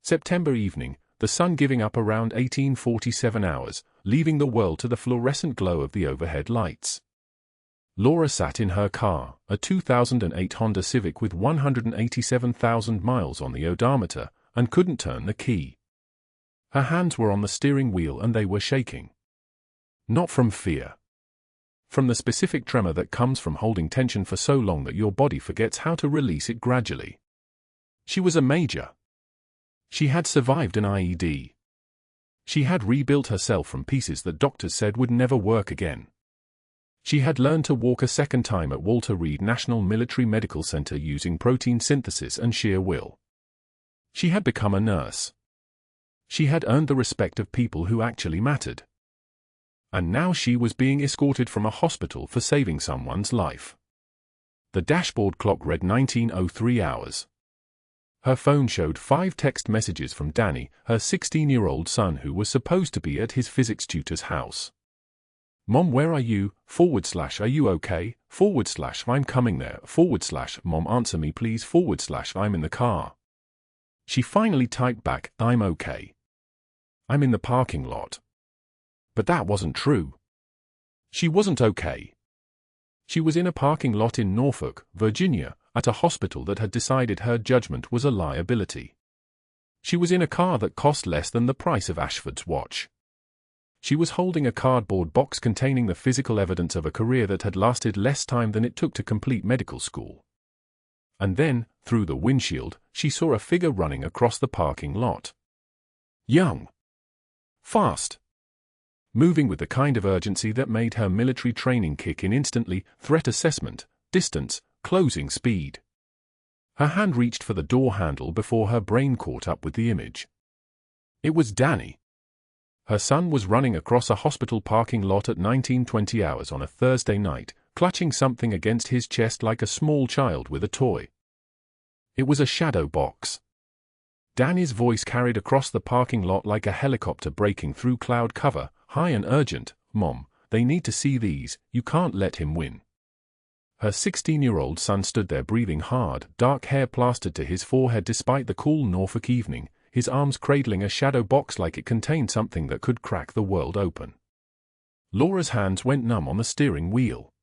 September evening, the sun giving up around 1847 hours, leaving the world to the fluorescent glow of the overhead lights. Laura sat in her car, a 2008 Honda Civic with 187,000 miles on the odometer, and couldn't turn the key. Her hands were on the steering wheel and they were shaking. Not from fear. From the specific tremor that comes from holding tension for so long that your body forgets how to release it gradually. She was a major. She had survived an IED. She had rebuilt herself from pieces that doctors said would never work again. She had learned to walk a second time at Walter Reed National Military Medical Center using protein synthesis and sheer will. She had become a nurse. She had earned the respect of people who actually mattered. And now she was being escorted from a hospital for saving someone's life. The dashboard clock read 19:03 hours. Her phone showed 5 text messages from Danny, her 16-year-old son who was supposed to be at his physics tutor's house. Mom, where are you? / are you okay? / I'm coming there. / Mom, answer me please. / I'm in the car. She finally typed back, I'm okay. I'm in the parking lot. But that wasn't true. She wasn't okay. She was in a parking lot in Norfolk, Virginia, at a hospital that had decided her judgment was a liability. She was in a car that cost less than the price of Ashford's watch. She was holding a cardboard box containing the physical evidence of a career that had lasted less time than it took to complete medical school. And then, through the windshield, she saw a figure running across the parking lot. Young. Fast. Moving with the kind of urgency that made her military training kick in instantly, threat assessment, distance, closing speed. Her hand reached for the door handle before her brain caught up with the image. It was Danny. Her son was running across a hospital parking lot at 19:20 hours on a Thursday night, clutching something against his chest like a small child with a toy. It was a shadow box. Danny's voice carried across the parking lot like a helicopter breaking through cloud cover, high and urgent. Mom, they need to see these, you can't let him win. Her 16-year-old son stood there breathing hard, dark hair plastered to his forehead despite the cool Norfolk evening, his arms cradling a shadow box like it contained something that could crack the world open. Laura's hands went numb on the steering wheel.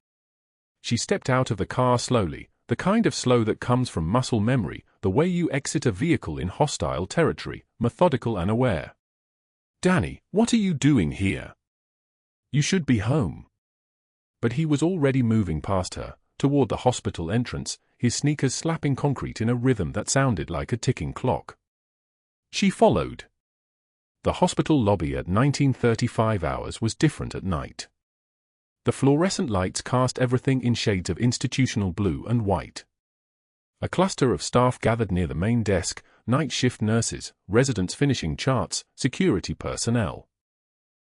She stepped out of the car slowly, the kind of slow that comes from muscle memory, the way you exit a vehicle in hostile territory, methodical and aware. "Danny, what are you doing here? You should be home." But he was already moving past her, toward the hospital entrance, his sneakers slapping concrete in a rhythm that sounded like a ticking clock. She followed. The hospital lobby at 1935 hours was different at night. The fluorescent lights cast everything in shades of institutional blue and white. A cluster of staff gathered near the main desk, night shift nurses, residents finishing charts, security personnel.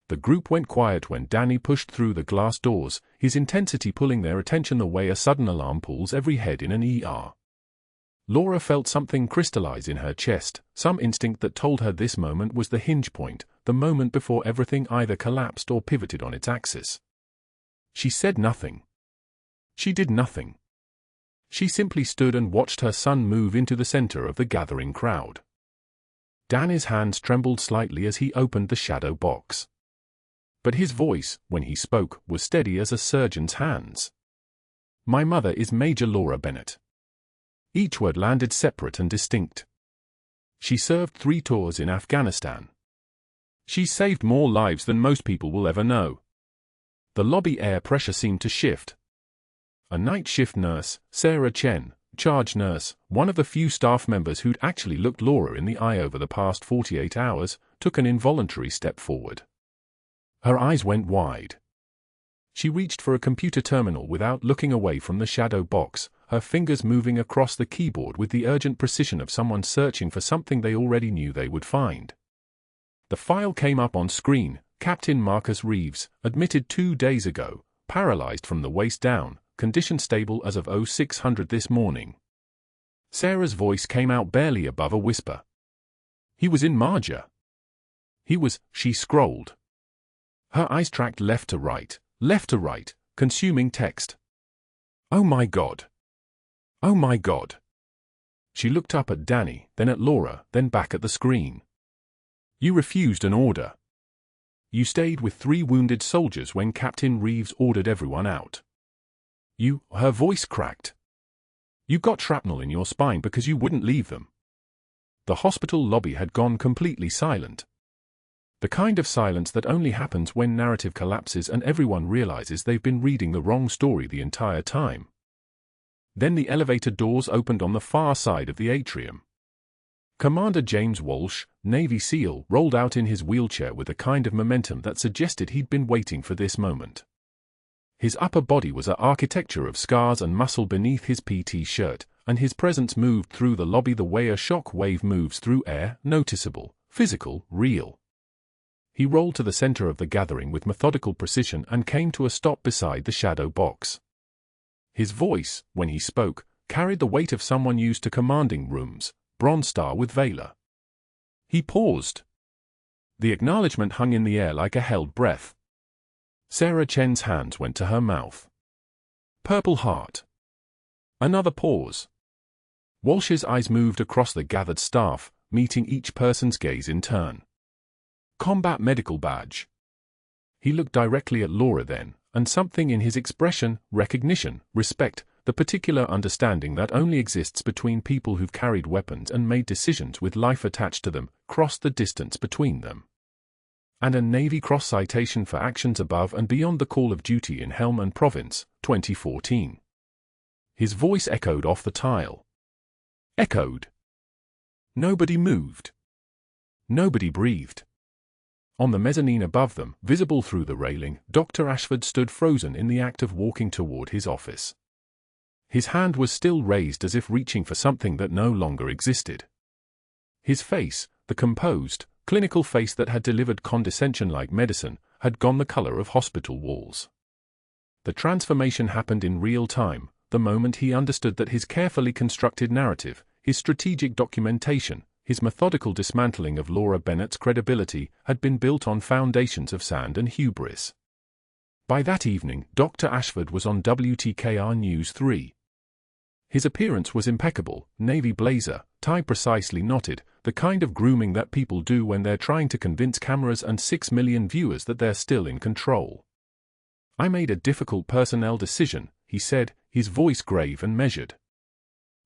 The group went quiet when Danny pushed through the glass doors, his intensity pulling their attention the way a sudden alarm pulls every head in an ER. Laura felt something crystallize in her chest, some instinct that told her this moment was the hinge point, the moment before everything either collapsed or pivoted on its axis. She said nothing. She did nothing. She simply stood and watched her son move into the center of the gathering crowd. Danny's hands trembled slightly as he opened the shadow box. But his voice, when he spoke, was steady as a surgeon's hands. "My mother is Major Laura Bennett." Each word landed separate and distinct. She served 3 tours in Afghanistan. She saved more lives than most people will ever know. The lobby air pressure seemed to shift. A night shift nurse, Sarah Chen, charge nurse, one of the few staff members who'd actually looked Laura in the eye over the past 48 hours, took an involuntary step forward. Her eyes went wide. She reached for a computer terminal without looking away from the shadow box, her fingers moving across the keyboard with the urgent precision of someone searching for something they already knew they would find. The file came up on screen: Captain Marcus Reeves, admitted 2 days ago, paralyzed from the waist down, condition stable as of 0600 this morning. Sarah's voice came out barely above a whisper. "He was in Marjah. He was," she scrolled. Her eyes tracked left to right, consuming text. "Oh my God. Oh my God." She looked up at Danny, then at Laura, then back at the screen. "You refused an order. You stayed with 3 wounded soldiers when Captain Reeves ordered everyone out. You," her voice cracked. "You got shrapnel in your spine because you wouldn't leave them." The hospital lobby had gone completely silent. The kind of silence that only happens when narrative collapses and everyone realizes they've been reading the wrong story the entire time. Then the elevator doors opened on the far side of the atrium. Commander James Walsh, Navy SEAL, rolled out in his wheelchair with a kind of momentum that suggested he'd been waiting for this moment. His upper body was an architecture of scars and muscle beneath his PT shirt, and his presence moved through the lobby the way a shock wave moves through air, noticeable, physical, real. He rolled to the center of the gathering with methodical precision and came to a stop beside the shadow box. His voice, when he spoke, carried the weight of someone used to commanding rooms, Bronze Star with Valor. He paused. The acknowledgement hung in the air like a held breath. Sarah Chen's hands went to her mouth. "Purple Heart." Another pause. Walsh's eyes moved across the gathered staff, meeting each person's gaze in turn. "Combat Medical Badge." He looked directly at Laura then, and something in his expression, recognition, respect, the particular understanding that only exists between people who've carried weapons and made decisions with life attached to them, crossed the distance between them. And a Navy Cross citation for actions above and beyond the call of duty in Helmand Province, 2014. His voice echoed off the tile. Echoed. Nobody moved. Nobody breathed. On the mezzanine above them, visible through the railing, Dr. Ashford stood frozen in the act of walking toward his office. His hand was still raised as if reaching for something that no longer existed. His face, the composed, clinical face that had delivered condescension like medicine, had gone the color of hospital walls. The transformation happened in real time, the moment he understood that his carefully constructed narrative, his strategic documentation, his methodical dismantling of Laura Bennett's credibility had been built on foundations of sand and hubris. By that evening, Dr. Ashford was on WTKR News 3. His appearance was impeccable, navy blazer, tie precisely knotted, the kind of grooming that people do when they're trying to convince cameras and 6 million viewers that they're still in control. "I made a difficult personnel decision," he said, his voice grave and measured.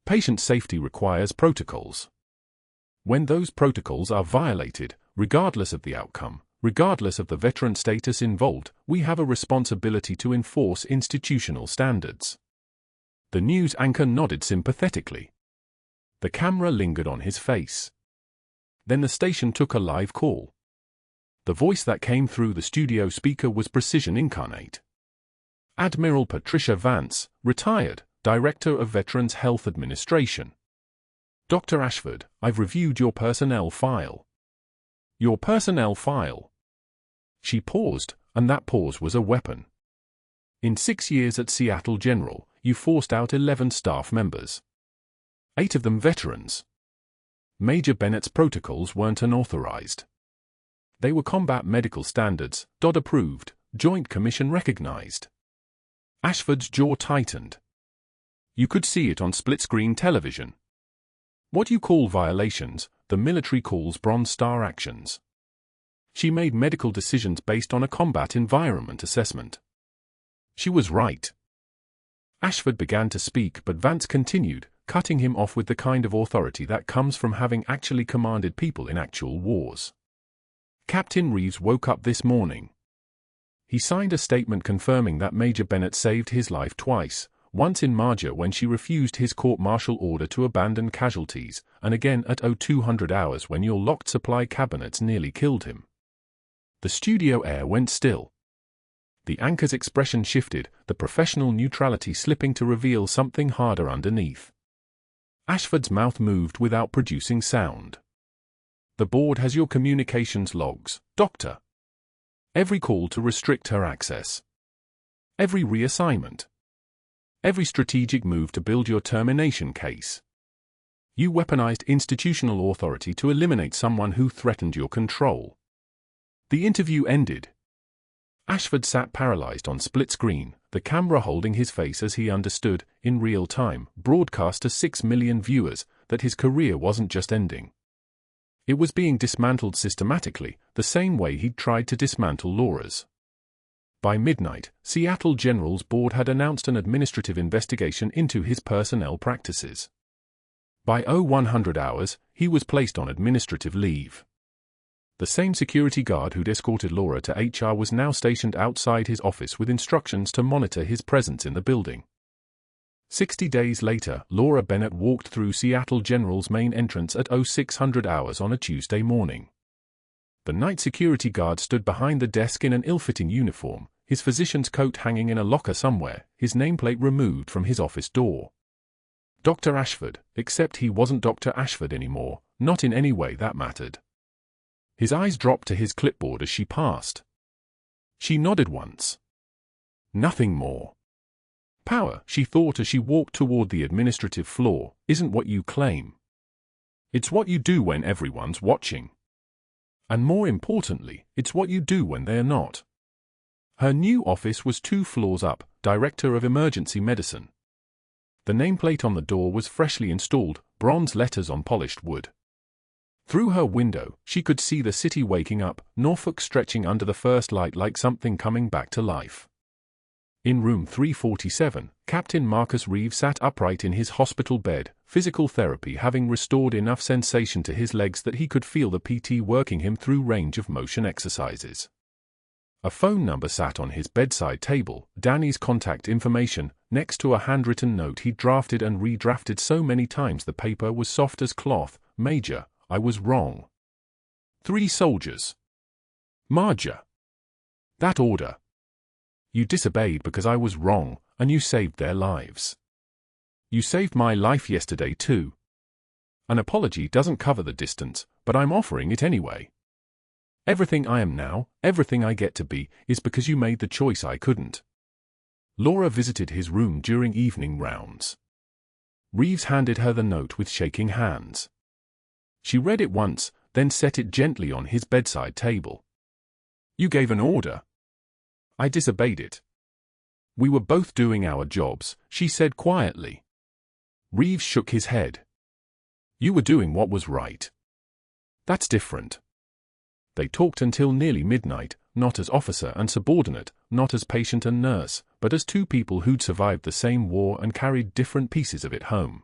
"Patient safety requires protocols. When those protocols are violated, regardless of the outcome, regardless of the veteran status involved, we have a responsibility to enforce institutional standards." The news anchor nodded sympathetically. The camera lingered on his face. Then the station took a live call. The voice that came through the studio speaker was precision incarnate. "Admiral Patricia Vance, retired, Director of Veterans Health Administration. Dr. Ashford, I've reviewed your personnel file." "Your personnel file?" She paused, and that pause was a weapon. "In 6 years at Seattle General, you forced out 11 staff members. 8 of them veterans. Major Bennett's protocols weren't unauthorized. They were combat medical standards, DOD approved, Joint Commission recognized." Ashford's jaw tightened. You could see it on split-screen television. "What you call violations, the military calls Bronze Star actions. She made medical decisions based on a combat environment assessment." She was right. Ashford began to speak, but Vance continued, cutting him off with the kind of authority that comes from having actually commanded people in actual wars. "Captain Reeves woke up this morning. He signed a statement confirming that Major Bennett saved his life twice, once in Marjah when she refused his court-martial order to abandon casualties, and again at 0200 hours when your locked supply cabinets nearly killed him." The studio air went still. The anchor's expression shifted, the professional neutrality slipping to reveal something harder underneath. Ashford's mouth moved without producing sound. "The board has your communications logs, Doctor. Every call to restrict her access. Every reassignment. Every strategic move to build your termination case. You weaponized institutional authority to eliminate someone who threatened your control." The interview ended. Ashford sat paralyzed on split screen, the camera holding his face as he understood, in real time, broadcast to 6 million viewers, that his career wasn't just ending. It was being dismantled systematically, the same way he'd tried to dismantle Laura's. By midnight, Seattle General's board had announced an administrative investigation into his personnel practices. By 0100 hours, he was placed on administrative leave. The same security guard who'd escorted Laura to HR was now stationed outside his office with instructions to monitor his presence in the building. 60 days later, Laura Bennett walked through Seattle General's main entrance at 0600 hours on a Tuesday morning. The night security guard stood behind the desk in an ill-fitting uniform, his physician's coat hanging in a locker somewhere, his nameplate removed from his office door. Dr. Ashford, except he wasn't Dr. Ashford anymore, not in any way that mattered. His eyes dropped to his clipboard as she passed. She nodded once. Nothing more. Power, she thought as she walked toward the administrative floor, isn't what you claim. It's what you do when everyone's watching. And more importantly, it's what you do when they're not. Her new office was 2 floors up, Director of Emergency Medicine. The nameplate on the door was freshly installed, bronze letters on polished wood. Through her window, she could see the city waking up, Norfolk stretching under the first light like something coming back to life. In room 347, Captain Marcus Reeves sat upright in his hospital bed, physical therapy having restored enough sensation to his legs that he could feel the PT working him through range of motion exercises. A phone number sat on his bedside table, Danny's contact information, next to a handwritten note he'd drafted and redrafted so many times the paper was soft as cloth. "Major, I was wrong. 3 soldiers. Marjah. That order. You disobeyed because I was wrong, and you saved their lives. You saved my life yesterday too. An apology doesn't cover the distance, but I'm offering it anyway. Everything I am now, everything I get to be, is because you made the choice I couldn't." Laura visited his room during evening rounds. Reeves handed her the note with shaking hands. She read it once, then set it gently on his bedside table. "You gave an order." I disobeyed it. We were both doing our jobs, she said quietly. Reeves shook his head. You were doing what was right. That's different. They talked until nearly midnight, not as officer and subordinate, not as patient and nurse, but as two people who'd survived the same war and carried different pieces of it home.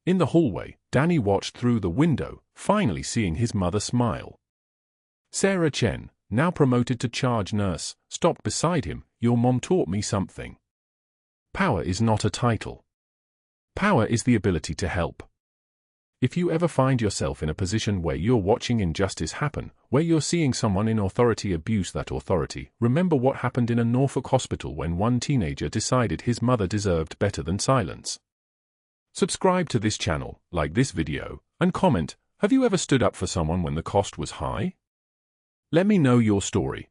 In the hallway, Danny watched through the window, finally seeing his mother smile. Sarah Chen, now promoted to charge nurse, stopped beside him. Your mom taught me something. Power is not a title. Power is the ability to help. If you ever find yourself in a position where you're watching injustice happen, where you're seeing someone in authority abuse that authority, remember what happened in a Norfolk hospital when one teenager decided his mother deserved better than silence. Subscribe to this channel, like this video, and comment, have you ever stood up for someone when the cost was high? Let me know your story.